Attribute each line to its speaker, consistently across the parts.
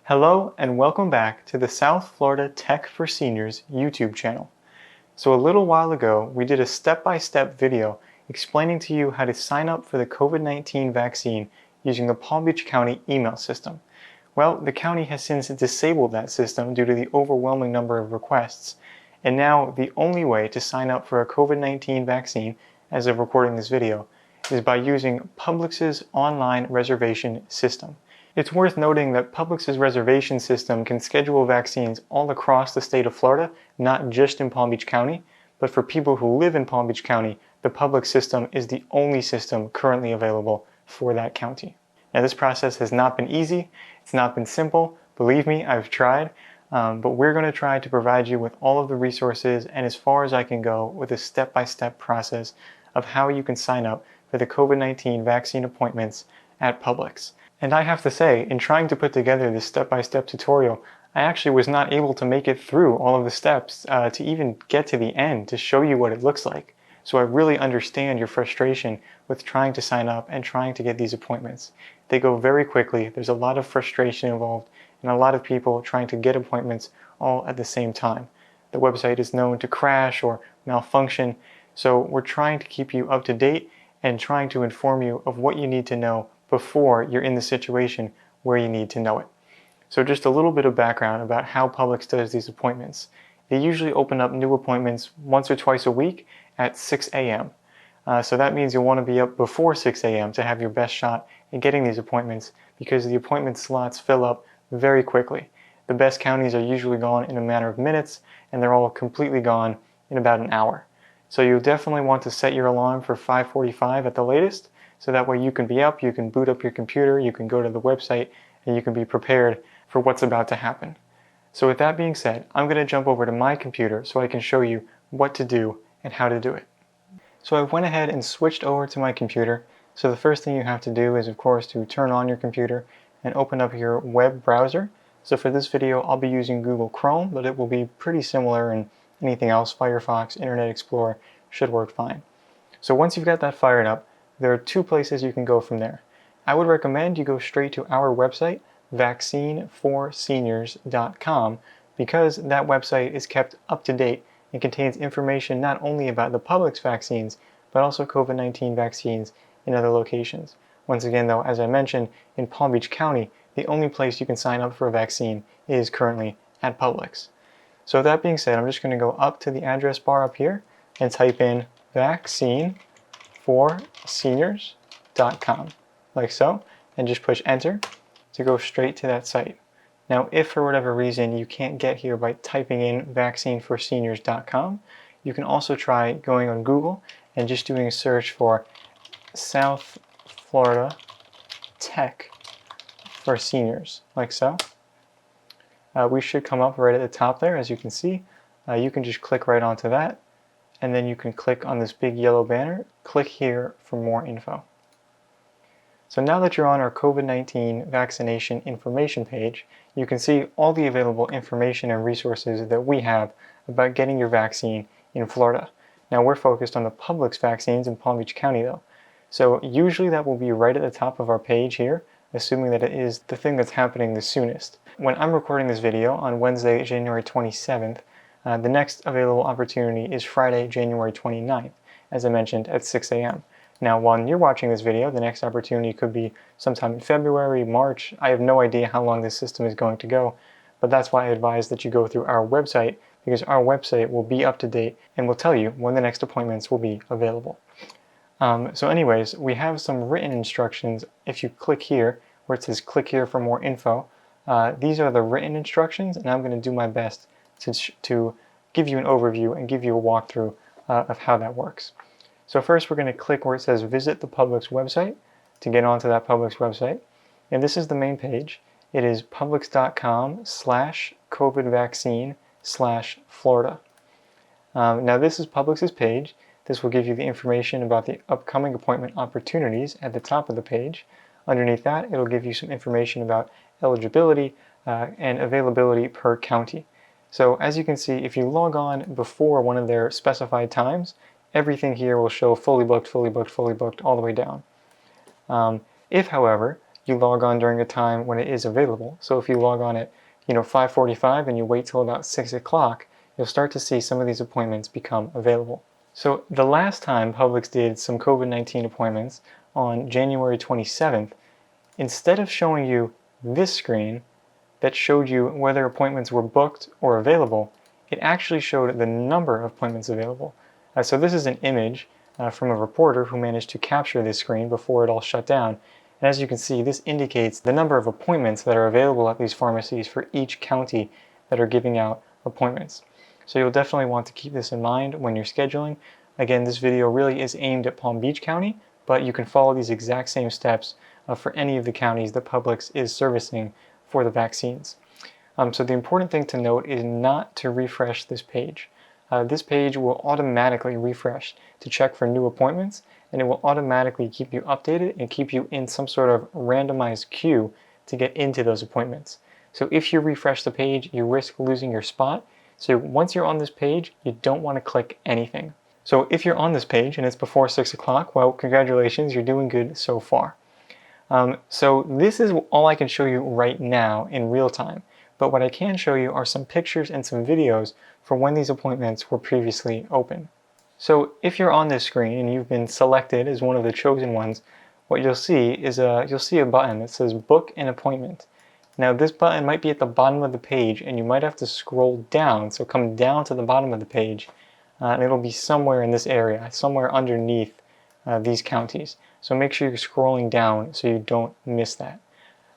Speaker 1: Hello and welcome back to the South Florida Tech for Seniors YouTube channel. So a little while ago, we did a step-by-step video explaining to you how to sign up for the COVID-19 vaccine using the Palm Beach County email system. Well, the county has since disabled that system due to the overwhelming number of requests, and now the only way to sign up for a COVID-19 vaccine, as of recording this video, is by using Publix's online reservation system. It's worth noting that Publix's reservation system can schedule vaccines all across the state of Florida, not just in Palm Beach County, but for people who live in Palm Beach County, the Publix system is the only system currently available for that county. Now, this process has not been easy, it's not been simple, believe me, I've tried, but we're going to try to provide you with all of the resources and as far as I can go with a step-by-step process of how you can sign up for the COVID-19 vaccine appointments at Publix. And I have to say, in trying to put together this step-by-step tutorial, I actually was not able to make it through all of the steps to even get to the end to show you what it looks like. So I really understand your frustration with trying to sign up and trying to get these appointments. They go very quickly, there's a lot of frustration involved, and a lot of people trying to get appointments all at the same time. The website is known to crash or malfunction, so we're trying to keep you up to date and trying to inform you of what you need to know before you're in the situation where you need to know it. So just a little bit of background about how Publix does these appointments. They usually open up new appointments once or twice a week at 6 a.m. So that means you'll want to be up before 6 a.m. to have your best shot at getting these appointments because the appointment slots fill up very quickly. The best counties are usually gone in a matter of minutes and they're all completely gone in about an hour. So you'll definitely want to set your alarm for 5:45 at the latest, so that way you can be up, you can boot up your computer, you can go to the website, and you can be prepared for what's about to happen. So with that being said, I'm going to jump over to my computer so I can show you what to do and how to do it. So I went ahead and switched over to my computer. So the first thing you have to do is, of course, to turn on your computer and open up your web browser. So for this video, I'll be using Google Chrome, but it will be pretty similar in anything else. Firefox, Internet Explorer should work fine. So once you've got that fired up, there are two places you can go from there. I would recommend you go straight to our website, vaccineforseniors.com, because that website is kept up to date and contains information not only about the Publix vaccines, but also COVID-19 vaccines in other locations. Once again, though, as I mentioned, in Palm Beach County, the only place you can sign up for a vaccine is currently at Publix. So with that being said, I'm just going to go up to the address bar up here and type in vaccineforseniors.com, like so, and just push enter to go straight to that site. Now, if for whatever reason you can't get here by typing in vaccineforseniors.com, you can also try going on Google and just doing a search for South Florida Tech for Seniors, like so. We should come up right at the top there, as you can see. You can just click right onto that, and then you can click on this big yellow banner, click here for more info. So now that you're on our COVID-19 vaccination information page, you can see all the available information and resources that we have about getting your vaccine in Florida. Now we're focused on the Publix vaccines in Palm Beach County though. So usually that will be right at the top of our page here, assuming that it is the thing that's happening the soonest. When I'm recording this video on Wednesday, January 27th, the next available opportunity is Friday, January 29th, as I mentioned, at 6 a.m. Now, while you're watching this video, the next opportunity could be sometime in February, March. I have no idea how long this system is going to go, but that's why I advise that you go through our website, because our website will be up to date and will tell you when the next appointments will be available. So anyways, we have some written instructions. If you click here, where it says click here for more info, these are the written instructions, and I'm going to do my best to give you an overview and give you a walkthrough of how that works. So first we're going to click where it says visit the Publix website to get onto that Publix website. And this is the main page. It is publix.com/COVID-vaccine/Florida. Now this is Publix's page. This will give you the information about the upcoming appointment opportunities at the top of the page. Underneath that, it'll give you some information about eligibility and availability per county. So as you can see, if you log on before one of their specified times, everything here will show fully booked, fully booked, fully booked all the way down. If, however, you log on during a time when it is available. So if you log on at 5:45 and you wait till about 6 o'clock, you'll start to see some of these appointments become available. So the last time Publix did some COVID-19 appointments on January 27th, instead of showing you this screen that showed you whether appointments were booked or available, it actually showed the number of appointments available. So this is an image from a reporter who managed to capture this screen before it all shut down. And as you can see, this indicates the number of appointments that are available at these pharmacies for each county that are giving out appointments. So you'll definitely want to keep this in mind when you're scheduling. Again, this video really is aimed at Palm Beach County, but you can follow these exact same steps for any of the counties that Publix is servicing for the vaccines. So the important thing to note is not to refresh this page. This page will automatically refresh to check for new appointments, and it will automatically keep you updated and keep you in some sort of randomized queue to get into those appointments. So if you refresh the page, you risk losing your spot. So once you're on this page, you don't want to click anything. So if you're on this page and it's before 6 o'clock, well, congratulations, you're doing good so far. So this is all I can show you right now in real time. But what I can show you are some pictures and some videos for when these appointments were previously open. So if you're on this screen and you've been selected as one of the chosen ones, what you'll see is you'll see a button that says Book an Appointment. Now this button might be at the bottom of the page and you might have to scroll down, so come down to the bottom of the page and it'll be somewhere in this area, somewhere underneath these counties. So make sure you're scrolling down so you don't miss that.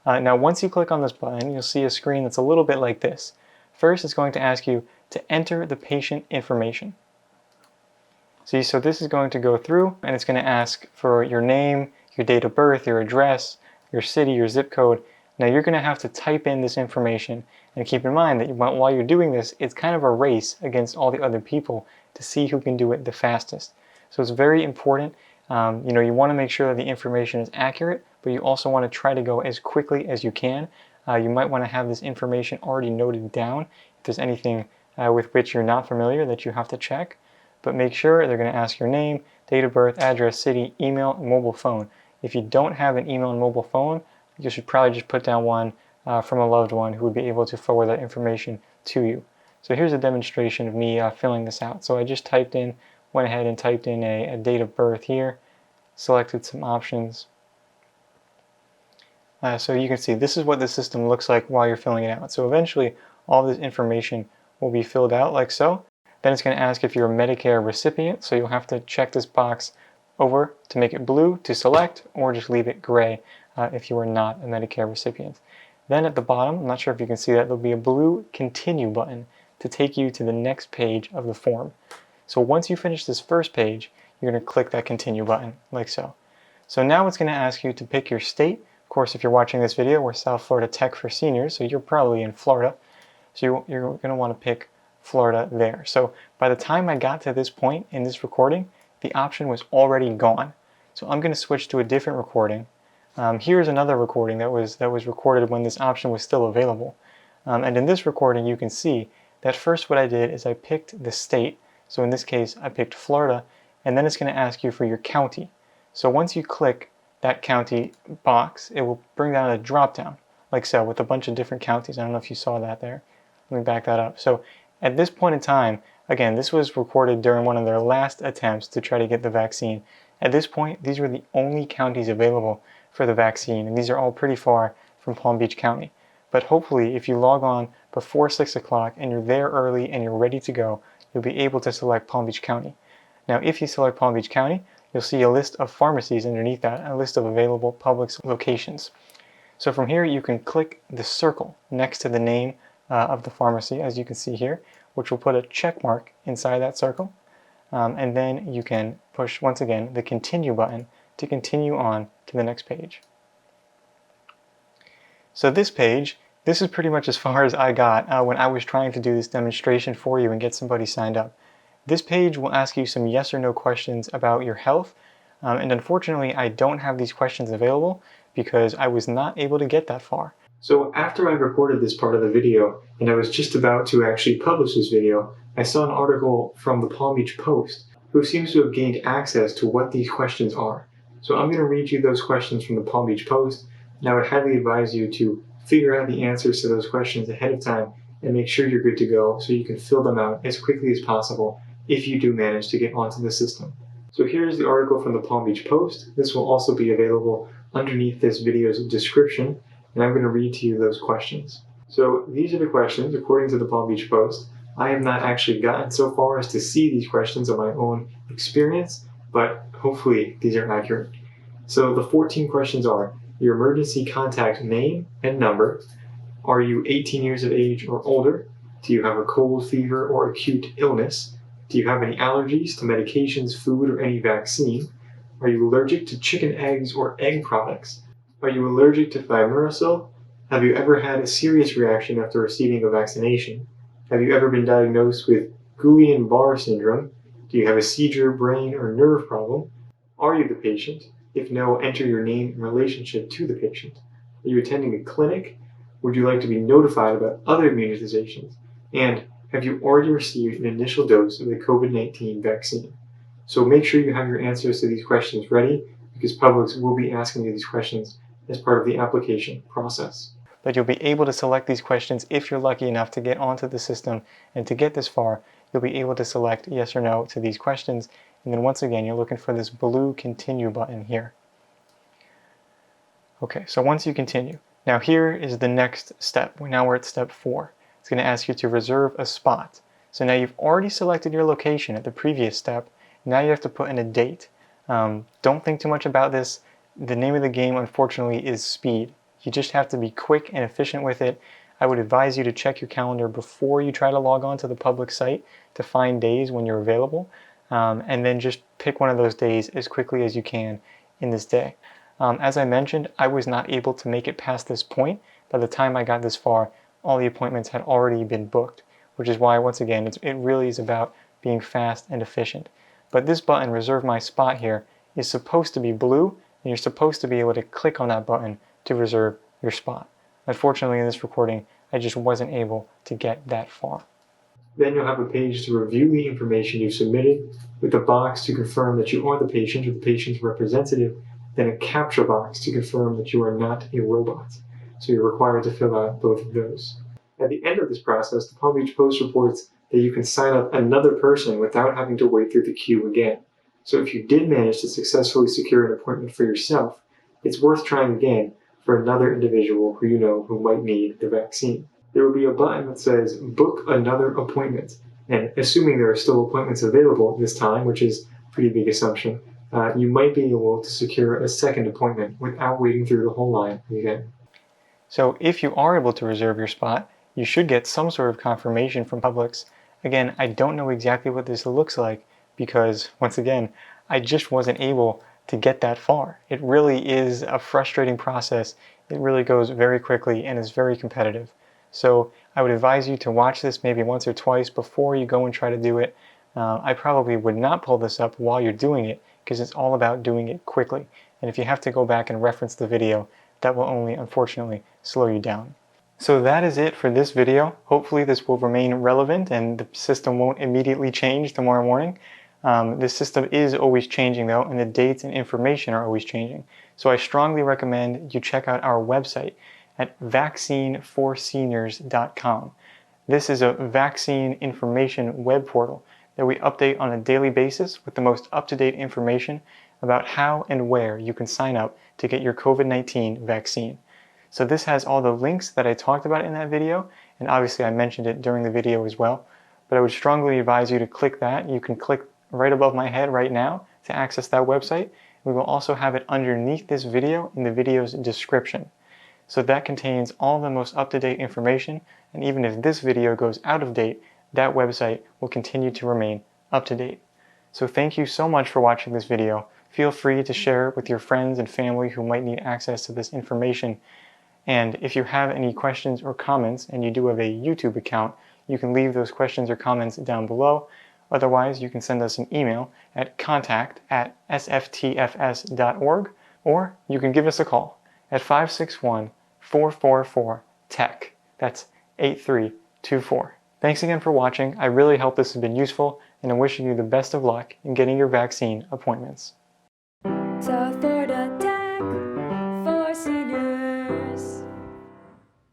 Speaker 1: Now once you click on this button, you'll see a screen that's a little bit like this. First, it's going to ask you to enter the patient information. See, so this is going to go through and it's going to ask for your name, your date of birth, your address, your city, your zip code. Now you're going to have to type in this information, and keep in mind that while you're doing this, it's kind of a race against all the other people to see who can do it the fastest. So it's very important. You want to make sure that the information is accurate, but you also want to try to go as quickly as you can. You might want to have this information already noted down if there's anything with which you're not familiar that you have to check. But make sure they're going to ask your name, date of birth, address, city, email, and mobile phone. If you don't have an email and mobile phone, you should probably just put down one from a loved one who would be able to forward that information to you. So here's a demonstration of me filling this out. So I just went ahead and typed in a date of birth here, selected some options. So you can see this is what the system looks like while you're filling it out. So eventually all this information will be filled out like so. Then it's going to ask if you're a Medicare recipient, so you'll have to check this box over to make it blue to select, or just leave it gray if you are not a Medicare recipient. Then at the bottom, I'm not sure if you can see that, there'll be a blue continue button to take you to the next page of the form. So once you finish this first page, you're going to click that continue button like so. So now it's going to ask you to pick your state. Of course, if you're watching this video, we're South Florida Tech for Seniors, so you're probably in Florida. So you're going to want to pick Florida there. So by the time I got to this point in this recording, the option was already gone. So I'm going to switch to a different recording. Here's another recording that was recorded when this option was still available. And in this recording, you can see that first what I did is I picked the state. So in this case, I picked Florida, and then it's going to ask you for your county. So once you click that county box, it will bring down a drop down like so with a bunch of different counties. I don't know if you saw that there. Let me back that up. So at this point in time, again, this was recorded during one of their last attempts to try to get the vaccine. At this point, these were the only counties available for the vaccine, and these are all pretty far from Palm Beach County. But hopefully, if you log on before 6 o'clock and you're there early and you're ready to go, you'll be able to select Palm Beach County. Now, if you select Palm Beach County, you'll see a list of pharmacies underneath that, a list of available Publix locations. So from here, you can click the circle next to the name of the pharmacy, as you can see here, which will put a check mark inside that circle. And then you can push, once again, the continue button to continue on to the next page. So this page, this is pretty much as far as I got when I was trying to do this demonstration for you and get somebody signed up. This page will ask you some yes or no questions about your health. And unfortunately, I don't have these questions available because I was not able to get that far. So after I recorded this part of the video and I was just about to actually publish this video, I saw an article from the Palm Beach Post who seems to have gained access to what these questions are. So I'm going to read you those questions from the Palm Beach Post. And I would highly advise you to figure out the answers to those questions ahead of time and make sure you're good to go so you can fill them out as quickly as possible if you do manage to get onto the system. So here's the article from the Palm Beach Post. This will also be available underneath this video's description, and I'm going to read to you those questions. So these are the questions according to the Palm Beach Post. I have not actually gotten so far as to see these questions on my own experience, but hopefully these are accurate. So the 14 questions are: your emergency contact name and number. Are you 18 years of age or older? Do you have a cold, fever, or acute illness? Do you have any allergies to medications, food, or any vaccine? Are you allergic to chicken eggs or egg products? Are you allergic to thimerosal? Have you ever had a serious reaction after receiving a vaccination? Have you ever been diagnosed with Guillain-Barré syndrome? Do you have a seizure, brain, or nerve problem? Are you the patient? If no, enter your name in relationship to the patient. Are you attending a clinic? Would you like to be notified about other immunizations? And have you already received an initial dose of the COVID-19 vaccine? So make sure you have your answers to these questions ready, because Publix will be asking you these questions as part of the application process. But you'll be able to select these questions if you're lucky enough to get onto the system, and to get this far, you'll be able to select yes or no to these questions, and then once again, you're looking for this blue continue button here. Okay, so once you continue, now here is the next step. Now we're at step 4. It's going to ask you to reserve a spot. So now you've already selected your location at the previous step. Now you have to put in a date. Don't think too much about this. The name of the game, unfortunately, is speed. You just have to be quick and efficient with it. I would advise you to check your calendar before you try to log on to the Publix site to find days when you're available, and then just pick one of those days as quickly as you can in this day. As I mentioned, I was not able to make it past this point. By the time I got this far, all the appointments had already been booked, which is why, once again, it really is about being fast and efficient. But this button, Reserve My Spot here, is supposed to be blue, and you're supposed to be able to click on that button to reserve your spot. Unfortunately, in this recording, I just wasn't able to get that far. Then you'll have a page to review the information you submitted, with a box to confirm that you are the patient or the patient's representative, then a CAPTCHA box to confirm that you are not a robot. So you're required to fill out both of those. At the end of this process, the Palm Beach Post reports that you can sign up another person without having to wait through the queue again. So if you did manage to successfully secure an appointment for yourself, it's worth trying again for another individual who you know who might need the vaccine. There will be a button that says Book Another Appointment, and assuming there are still appointments available at this time, which is a pretty big assumption, you might be able to secure a second appointment without waiting through the whole line again. So if you are able to reserve your spot, you should get some sort of confirmation from Publix. Again, I don't know exactly what this looks like because, once again, I just wasn't able to get that far. It really is a frustrating process. It really goes very quickly and is very competitive. So I would advise you to watch this maybe once or twice before you go and try to do it. I probably would not pull this up while you're doing it because it's all about doing it quickly. And if you have to go back and reference the video, that will only, unfortunately, slow you down. So that is it for this video. Hopefully this will remain relevant and the system won't immediately change tomorrow morning. This system is always changing though, and the dates and information are always changing. So I strongly recommend you check out our website at vaccineforseniors.com. This is a vaccine information web portal that we update on a daily basis with the most up-to-date information about how and where you can sign up to get your COVID-19 vaccine. So this has all the links that I talked about in that video, and obviously I mentioned it during the video as well, but I would strongly advise you to click that. You can click right above my head right now to access that website. We will also have it underneath this video in the video's description. So that contains all the most up-to-date information, and even if this video goes out of date, that website will continue to remain up-to-date. So thank you so much for watching this video. Feel free to share it with your friends and family who might need access to this information. And if you have any questions or comments, and you do have a YouTube account, you can leave those questions or comments down below. Otherwise, you can send us an email at contact@sftfs.org, or you can give us a call at 561-444-TECH. That's 8324. Thanks again for watching. I really hope this has been useful, and I'm wishing you the best of luck in getting your vaccine appointments.